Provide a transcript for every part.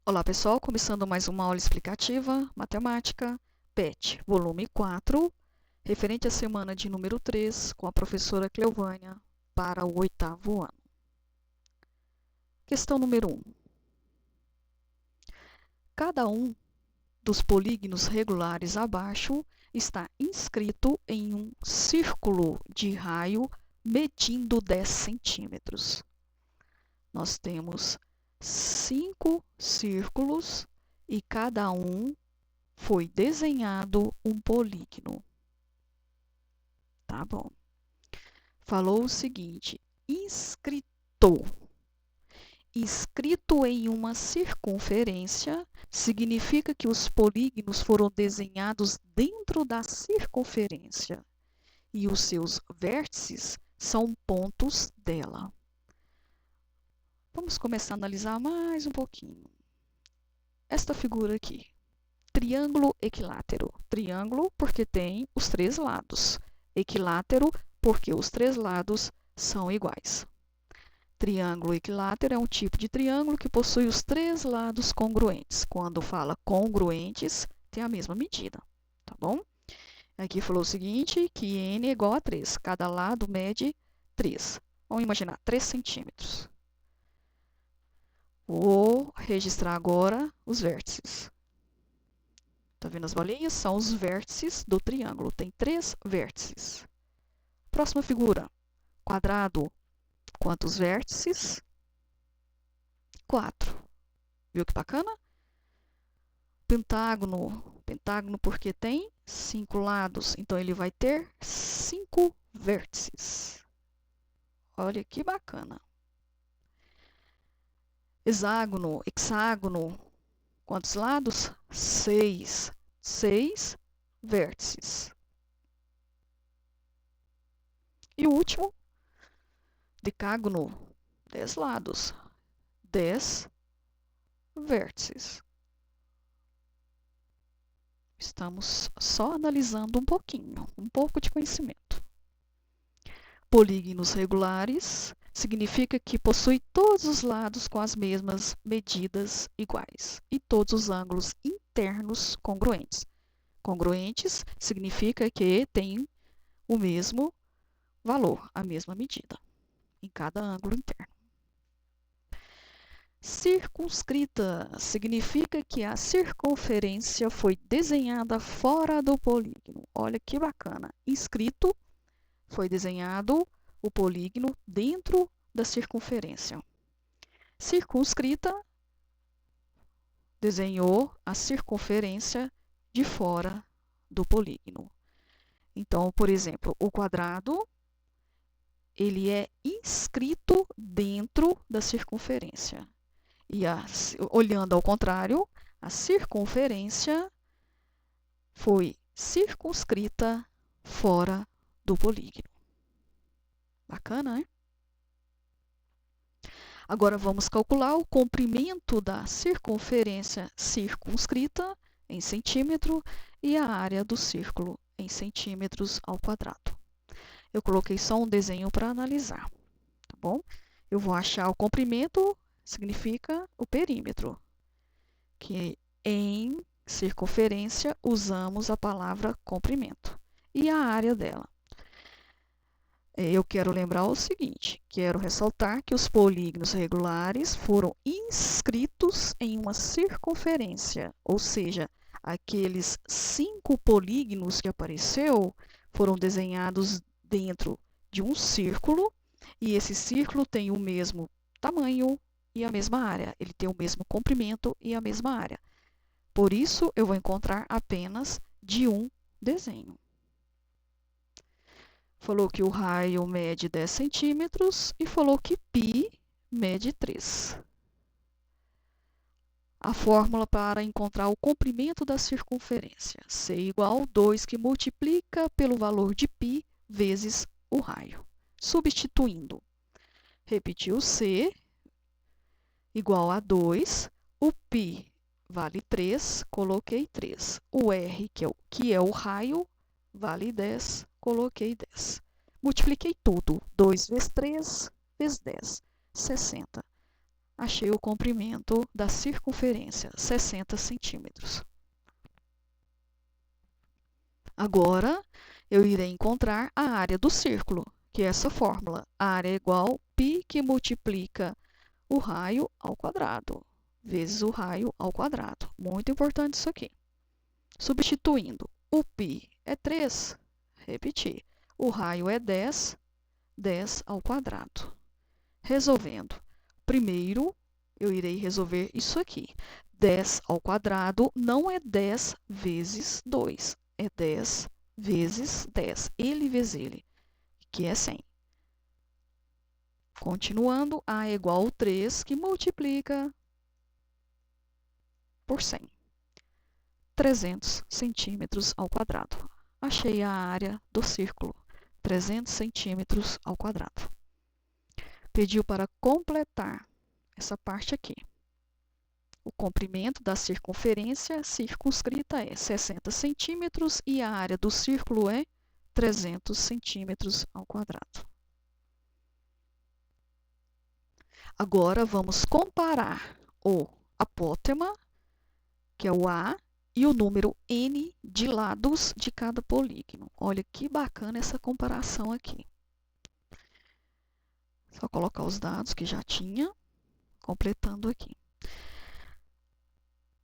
Olá pessoal, começando mais uma aula explicativa, matemática, PET, volume 4, referente à semana de número 3, com a professora Cleovânia, para o 8º ano. Questão número 1. Cada um dos polígonos regulares abaixo está inscrito em um círculo de raio medindo 10 centímetros. Nós temos 5 círculos e cada um foi desenhado um polígono. Tá bom. Falou o seguinte: inscrito. Inscrito em uma circunferência significa que os polígonos foram desenhados dentro da circunferência e os seus vértices são pontos dela. Vamos começar a analisar mais um pouquinho. Esta figura aqui. Triângulo equilátero. Triângulo porque tem os 3 lados. Equilátero porque os 3 lados são iguais. Triângulo equilátero é um tipo de triângulo que possui os 3 lados congruentes. Quando fala congruentes, tem a mesma medida, tá bom? Aqui falou o seguinte, que n é igual a 3. Cada lado mede 3. Vamos imaginar, 3 centímetros. Vou registrar agora os vértices. Tá vendo as bolinhas? São os vértices do triângulo. Tem 3 vértices. Próxima figura. Quadrado. Quantos vértices? 4. Viu que bacana? Pentágono. Pentágono porque tem 5 lados. Então, ele vai ter 5 vértices. Olha que bacana. Hexágono. Hexágono. Quantos lados? 6. 6 vértices. E o último, decágono, 10 lados, 10 vértices. Estamos só analisando um pouquinho, um pouco de conhecimento. Polígonos regulares significa que possui todos os lados com as mesmas medidas iguais e todos os ângulos internos congruentes. Congruentes significa que tem o mesmo valor, a mesma medida em cada ângulo interno. Circunscrita significa que a circunferência foi desenhada fora do polígono. Olha que bacana. Inscrito, foi desenhado o polígono dentro da circunferência. Circunscrita, desenhou a circunferência de fora do polígono. Então, por exemplo, o quadrado, ele é inscrito dentro da circunferência. E olhando ao contrário, a circunferência foi circunscrita fora do polígono. Bacana, né? Agora vamos calcular o comprimento da circunferência circunscrita em centímetro e a área do círculo em centímetros ao quadrado. Eu coloquei só um desenho para analisar, tá bom? Eu vou achar o comprimento, significa o perímetro, que em circunferência usamos a palavra comprimento. E a área dela. Eu quero lembrar o seguinte, quero ressaltar que os polígonos regulares foram inscritos em uma circunferência, ou seja, aqueles 5 polígonos que apareceu foram desenhados dentro de um círculo, e esse círculo tem o mesmo tamanho e a mesma área. Ele tem o mesmo comprimento e a mesma área. Por isso, eu vou encontrar apenas de um desenho. Falou que o raio mede 10 centímetros e falou que π mede 3. A fórmula para encontrar o comprimento da circunferência. C igual 2 que multiplica pelo valor de π vezes o raio. Substituindo. Repetiu C igual a 2. O π vale 3, coloquei 3. O R, que é o raio, vale 10, coloquei 10. Multipliquei tudo. 2 vezes 3 vezes 10, 60. achei o comprimento da circunferência, 60 centímetros. Agora, eu irei encontrar a área do círculo, que é essa fórmula. A área é igual a π que multiplica o raio ao quadrado, vezes o raio ao quadrado. Muito importante isso aqui. Substituindo, o π é 3, repetir. O raio é 10, 10 ao quadrado. Resolvendo, primeiro eu irei resolver isso aqui. 10 ao quadrado não é 10 vezes 2, é 10 vezes 10, ele vezes ele, que é 100. Continuando, A é igual a 3, que multiplica por 100. 300 centímetros ao quadrado. Achei a área do círculo, 300 centímetros ao quadrado. Pediu para completar essa parte aqui. O comprimento da circunferência circunscrita é 60 centímetros e a área do círculo é 300 centímetros ao quadrado. Agora, vamos comparar o apótema, que é o A, e o número n de lados de cada polígono. Olha que bacana essa comparação aqui. Só colocar os dados que já tinha, completando aqui.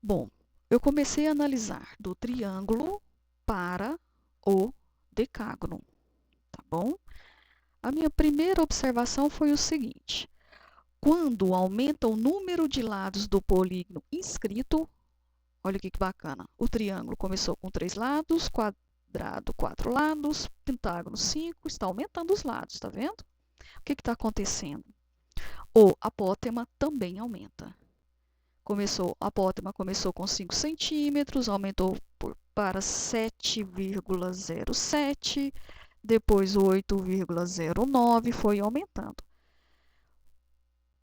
Bom, eu comecei a analisar do triângulo para o decágono, tá bom? A minha primeira observação foi o seguinte: quando aumenta o número de lados do polígono inscrito, olha que bacana, o triângulo começou com 3 lados, quadrado 4 lados, pentágono 5, está aumentando os lados, tá vendo? O que está acontecendo? O apótema também aumenta. A apótema começou com 5 centímetros, aumentou para 7,07, depois 8,09, foi aumentando.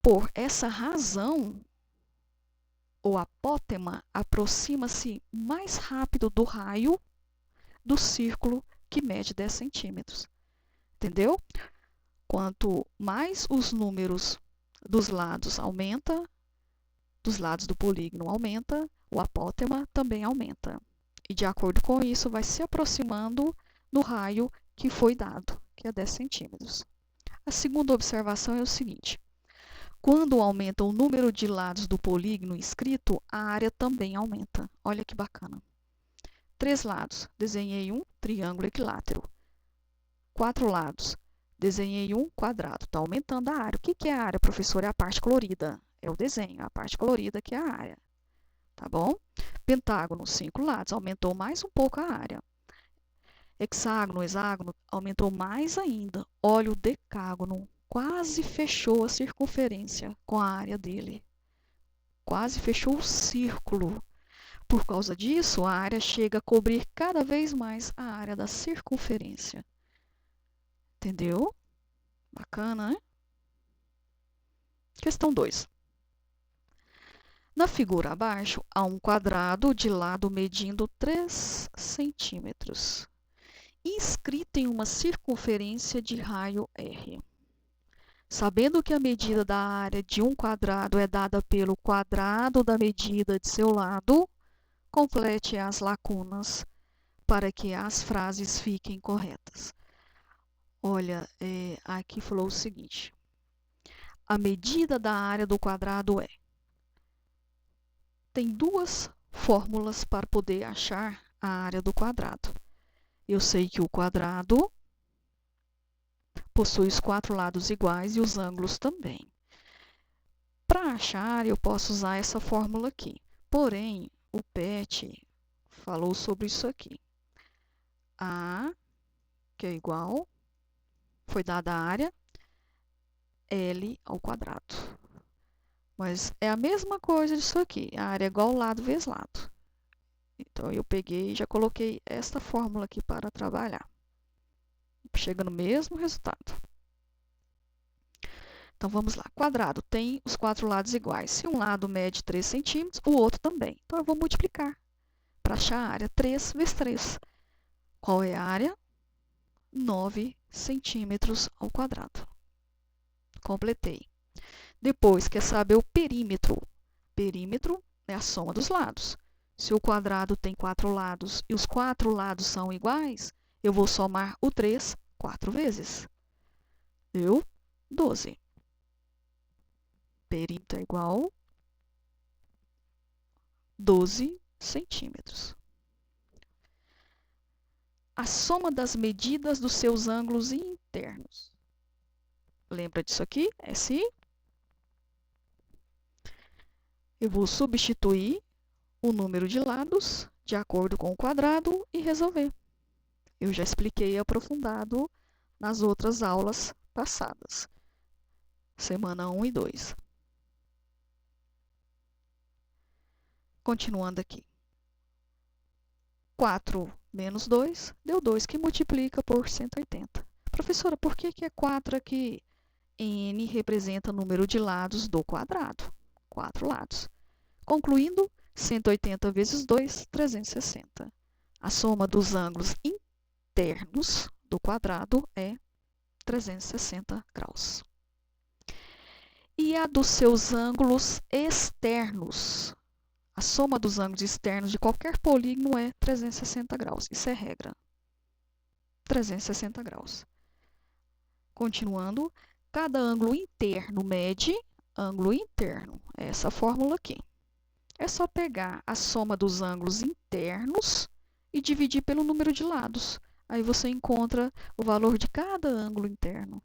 Por essa razão, o apótema aproxima-se mais rápido do raio do círculo, que mede 10 centímetros. Entendeu? Quanto mais os números dos lados aumenta, dos lados do polígono aumenta, o apótema também aumenta. E de acordo com isso, vai se aproximando do raio que foi dado, que é 10 centímetros. A segunda observação é o seguinte: quando aumenta o número de lados do polígono inscrito, a área também aumenta. Olha que bacana. 3 lados, desenhei um triângulo equilátero. 4 lados, desenhei um quadrado. Está aumentando a área. O que é a área, professor? É a parte colorida. É o desenho, a parte colorida que é a área. Tá bom? Pentágono, 5 lados, aumentou mais um pouco a área. Hexágono, hexágono, aumentou mais ainda. Olha o decágono, quase fechou a circunferência com a área dele. Quase fechou o círculo. Por causa disso, a área chega a cobrir cada vez mais a área da circunferência. Entendeu? Bacana, né? Questão 2. Na figura abaixo, há um quadrado de lado medindo 3 centímetros, inscrito em uma circunferência de raio R. Sabendo que a medida da área de um quadrado é dada pelo quadrado da medida de seu lado, complete as lacunas para que as frases fiquem corretas. Olha, aqui falou o seguinte: a medida da área do quadrado é... Tem duas fórmulas para poder achar a área do quadrado. Eu sei que o quadrado possui os 4 lados iguais e os ângulos também. Para achar, eu posso usar essa fórmula aqui. Porém, o PET falou sobre isso aqui. A, que é igual, foi dada a área, L ao quadrado. Mas é a mesma coisa disso aqui. A área é igual lado vezes lado. Então, eu peguei e já coloquei esta fórmula aqui para trabalhar. Chega no mesmo resultado. Então, vamos lá. Quadrado tem os 4 lados iguais. Se um lado mede 3 centímetros, o outro também. Então, eu vou multiplicar para achar a área. 3 vezes 3. Qual é a área? 9 centímetros ao quadrado. Completei. Depois, quer saber o perímetro. Perímetro é a soma dos lados. Se o quadrado tem 4 lados e os 4 lados são iguais, eu vou somar o 3 4 vezes. Deu 12. Perímetro é igual 12 centímetros. A soma das medidas dos seus ângulos internos. Lembra disso aqui? SI? Eu vou substituir o número de lados de acordo com o quadrado e resolver. Eu já expliquei aprofundado nas outras aulas passadas. Semana 1 e 2. Continuando aqui. 4 menos 2 deu 2, que multiplica por 180. Professora, por que é 4 aqui? N representa o número de lados do quadrado. 4 lados. Concluindo, 180 vezes 2, 360. A soma dos ângulos internos do quadrado é 360 graus. E a dos seus ângulos externos? A soma dos ângulos externos de qualquer polígono é 360 graus. Isso é regra. 360 graus. Continuando, cada ângulo interno mede ângulo interno. É essa fórmula aqui. É só pegar a soma dos ângulos internos e dividir pelo número de lados. Aí você encontra o valor de cada ângulo interno.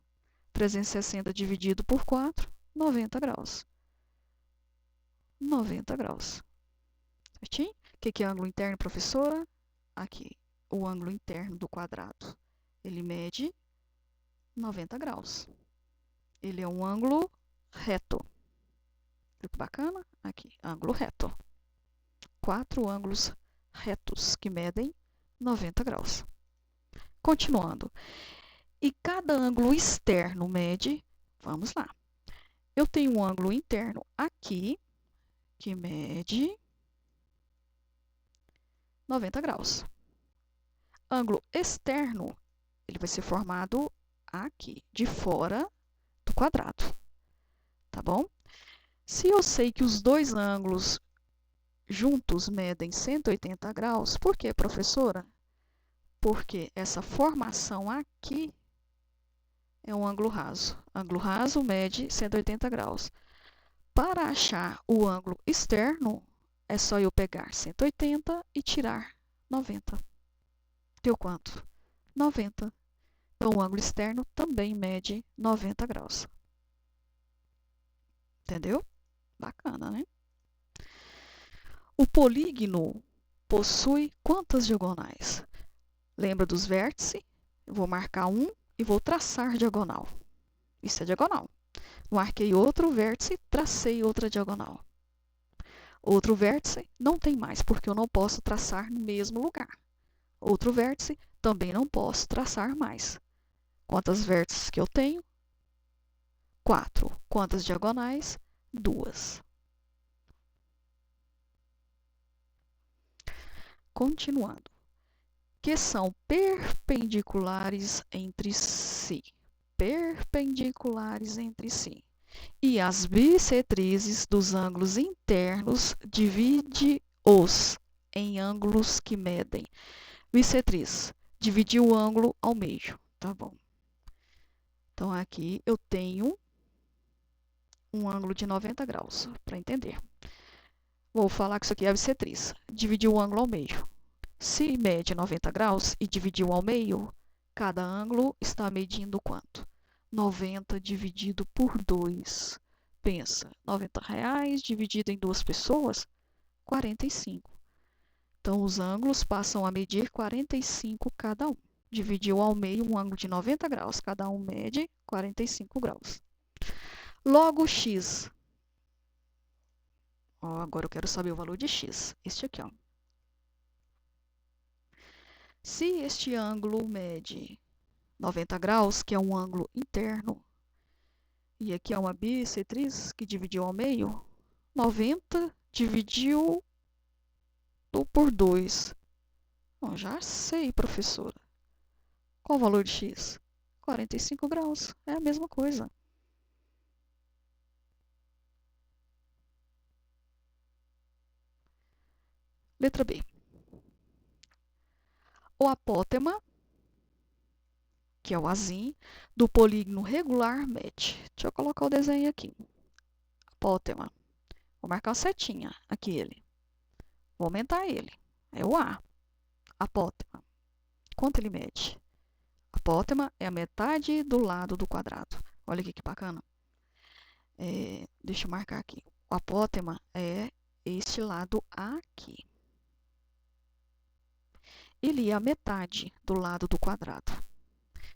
360 dividido por 4, 90 graus. 90 graus. Certinho? O que é ângulo interno, professora? Aqui, o ângulo interno do quadrado. Ele mede 90 graus. Ele é um ângulo reto. Viu que bacana? Aqui, ângulo reto. 4 ângulos retos que medem 90 graus. Continuando. E cada ângulo externo mede, vamos lá. Eu tenho um ângulo interno aqui, que mede 90 graus. Ângulo externo, ele vai ser formado aqui, de fora do quadrado. Tá bom? Se eu sei que os dois ângulos juntos medem 180 graus, por quê, professora? Porque essa formação aqui é um ângulo raso. Ângulo raso mede 180 graus. Para achar o ângulo externo, é só eu pegar 180 e tirar 90. Deu quanto? 90. Então, o ângulo externo também mede 90 graus. Entendeu? Bacana, né? O polígono possui quantas diagonais? Lembra dos vértices? Eu vou marcar um e vou traçar diagonal. Isso é diagonal. Marquei outro vértice, tracei outra diagonal. Outro vértice não tem mais, porque eu não posso traçar no mesmo lugar. Outro vértice também não posso traçar mais. Quantos vértices que eu tenho? 4. Quantas diagonais? 2. Continuando. Que são perpendiculares entre si. Perpendiculares entre si. E as bissetrizes dos ângulos internos divide-os em ângulos que medem. Bissetriz, dividir o ângulo ao meio, tá bom? Então, aqui eu tenho um ângulo de 90 graus, para entender. Vou falar que isso aqui é a bissetriz. Dividir o ângulo ao meio. Se mede 90 graus e dividiu ao meio, cada ângulo está medindo quanto? 90 dividido por 2. Pensa, R$90 dividido em 2 pessoas, 45. Então, os ângulos passam a medir 45 cada um. Dividiu ao meio um ângulo de 90 graus. Cada um mede 45 graus. Logo, x. Ó, agora eu quero saber o valor de x. Este aqui, ó. Se este ângulo mede 90 graus, que é um ângulo interno, e aqui é uma bissetriz que dividiu ao meio, 90 dividiu por 2. Bom, já sei, professora. Qual o valor de x? 45 graus. É a mesma coisa. Letra B. O apótema, que é o Azinho, do polígono regular mede. Deixa eu colocar o desenho aqui. Apótema. Vou marcar uma setinha aqui ele. Vou aumentar ele. É o A. Apótema. Quanto ele mede? Apótema é a metade do lado do quadrado. Olha aqui que bacana. Deixa eu marcar aqui. O apótema é este lado aqui. Ele é a metade do lado do quadrado.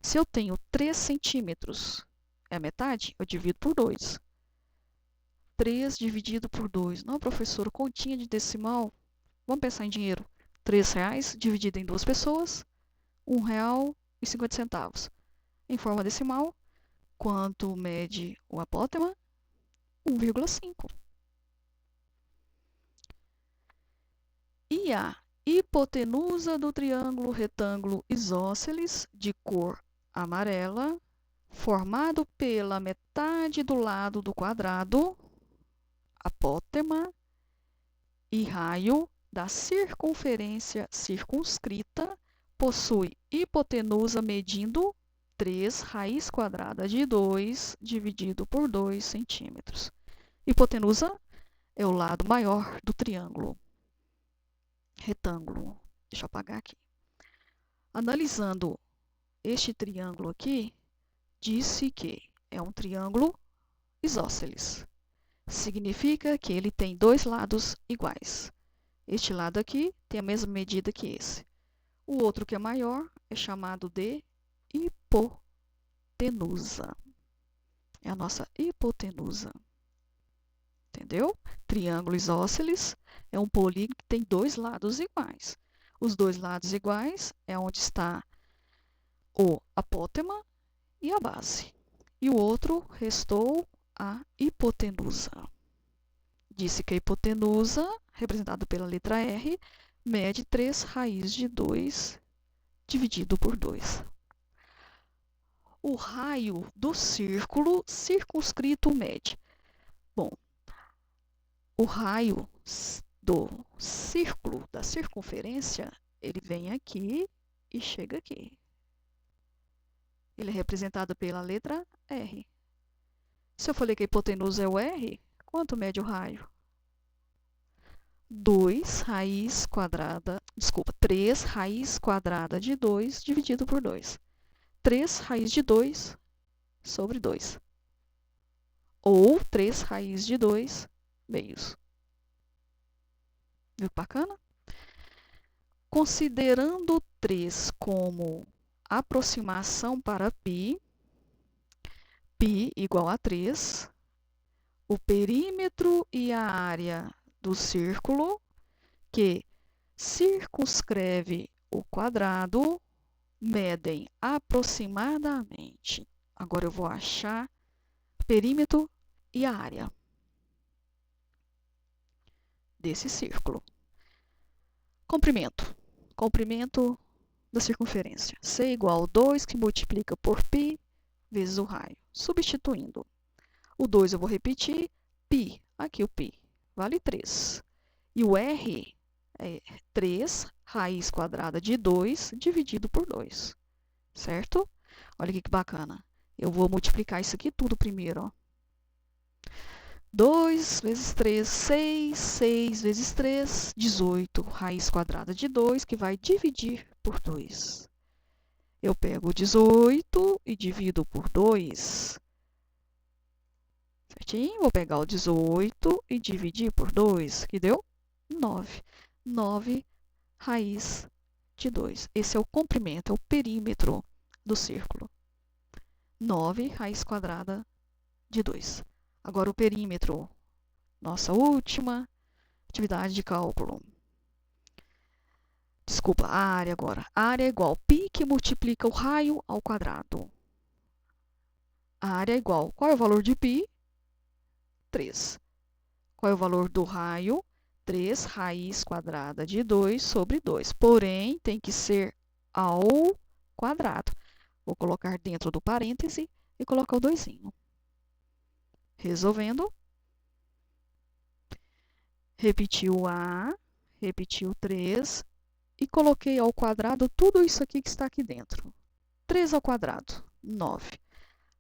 Se eu tenho 3 centímetros, é a metade? Eu divido por 2. 3 dividido por 2. Não, professor, continha de decimal. Vamos pensar em dinheiro. R$3 dividido em 2 pessoas, R$1,50. Em forma decimal, quanto mede o apótema? 1,5. E a hipotenusa do triângulo retângulo isósceles de cor amarela, formado pela metade do lado do quadrado, apótema e raio da circunferência circunscrita, possui hipotenusa medindo 3 raiz quadrada de 2 dividido por 2 centímetros. Hipotenusa é o lado maior do triângulo retângulo. Deixa eu apagar aqui. Analisando este triângulo aqui, disse que é um triângulo isósceles. Significa que ele tem 2 lados iguais. Este lado aqui tem a mesma medida que esse. O outro que é maior é chamado de hipotenusa. É a nossa hipotenusa. Entendeu? Triângulo isósceles é um polígono que tem 2 lados iguais. Os 2 lados iguais é onde está o apótema e a base. E o outro restou a hipotenusa. Disse que a hipotenusa, representada pela letra R, mede 3 raiz de 2 dividido por 2. O raio do círculo circunscrito mede. Bom, o raio do círculo, da circunferência, ele vem aqui e chega aqui. Ele é representado pela letra R. Se eu falei que a hipotenusa é o R, quanto mede o raio? 3 raiz quadrada de 2 dividido por 2. 3 raiz de 2 sobre 2. Ou 3 raiz de 2 meios. Viu que bacana? Considerando 3 como aproximação para π, π igual a 3, o perímetro e a área do círculo que circunscreve o quadrado medem aproximadamente. Agora eu vou achar perímetro e a área desse círculo. Comprimento. Comprimento da circunferência. C igual a 2 que multiplica por π vezes o raio. Substituindo. O 2 eu vou repetir. π. Aqui o π. Vale 3. E o R é 3 raiz quadrada de 2 dividido por 2. Certo? Olha aqui que bacana. Eu vou multiplicar isso aqui tudo primeiro. Ó. 2 vezes 3, 6. 6 vezes 3, 18. Raiz quadrada de 2, que vai dividir por 2. Eu pego 18 e divido por 2. Certinho? Vou pegar o 18 e dividir por 2, que deu 9. 9 raiz de 2. Esse é o comprimento, é o perímetro do círculo. 9 raiz quadrada de 2. Agora o perímetro, nossa última atividade de cálculo. Desculpa, a área agora. A área é igual a π que multiplica o raio ao quadrado. A área é igual, qual é o valor de π? 3. Qual é o valor do raio? 3 raiz quadrada de 2 sobre 2. Porém, tem que ser ao quadrado. Vou colocar dentro do parêntese e colocar o 2. Resolvendo. Repetiu A, Repeti o 3 e coloquei ao quadrado tudo isso aqui que está aqui dentro. 3 ao quadrado, 9.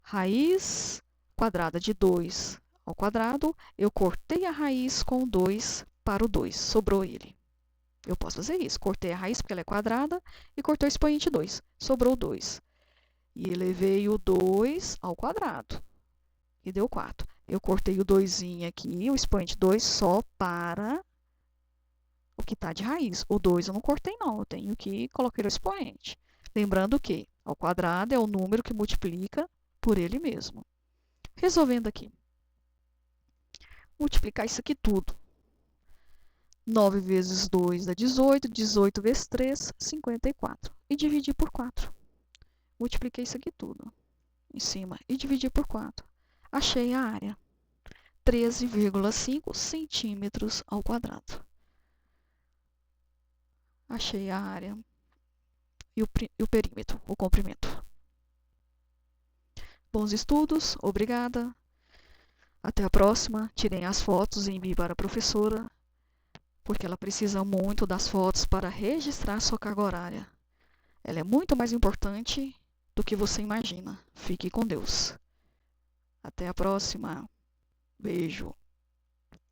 Raiz quadrada de 2 ao quadrado, eu cortei a raiz com 2 para o 2, sobrou ele. Eu posso fazer isso, cortei a raiz porque ela é quadrada e cortei o expoente 2, sobrou 2. E elevei o 2 ao quadrado, e deu 4. Eu cortei o 2 aqui, o expoente 2, só para o que está de raiz. O 2 eu não cortei, não, eu tenho que colocar o expoente. Lembrando que ao quadrado é o número que multiplica por ele mesmo. Resolvendo aqui. Multiplicar isso aqui tudo. 9 vezes 2 dá 18, 18 vezes 3, 54. E dividir por 4. Multipliquei isso aqui tudo em cima e dividi por 4. Achei a área. 13,5 centímetros ao quadrado. Achei a área e o perímetro, o comprimento. Bons estudos, obrigada. Até a próxima. Tirem as fotos e enviem para a professora, porque ela precisa muito das fotos para registrar sua carga horária. Ela é muito mais importante do que você imagina. Fique com Deus. Até a próxima. Beijo.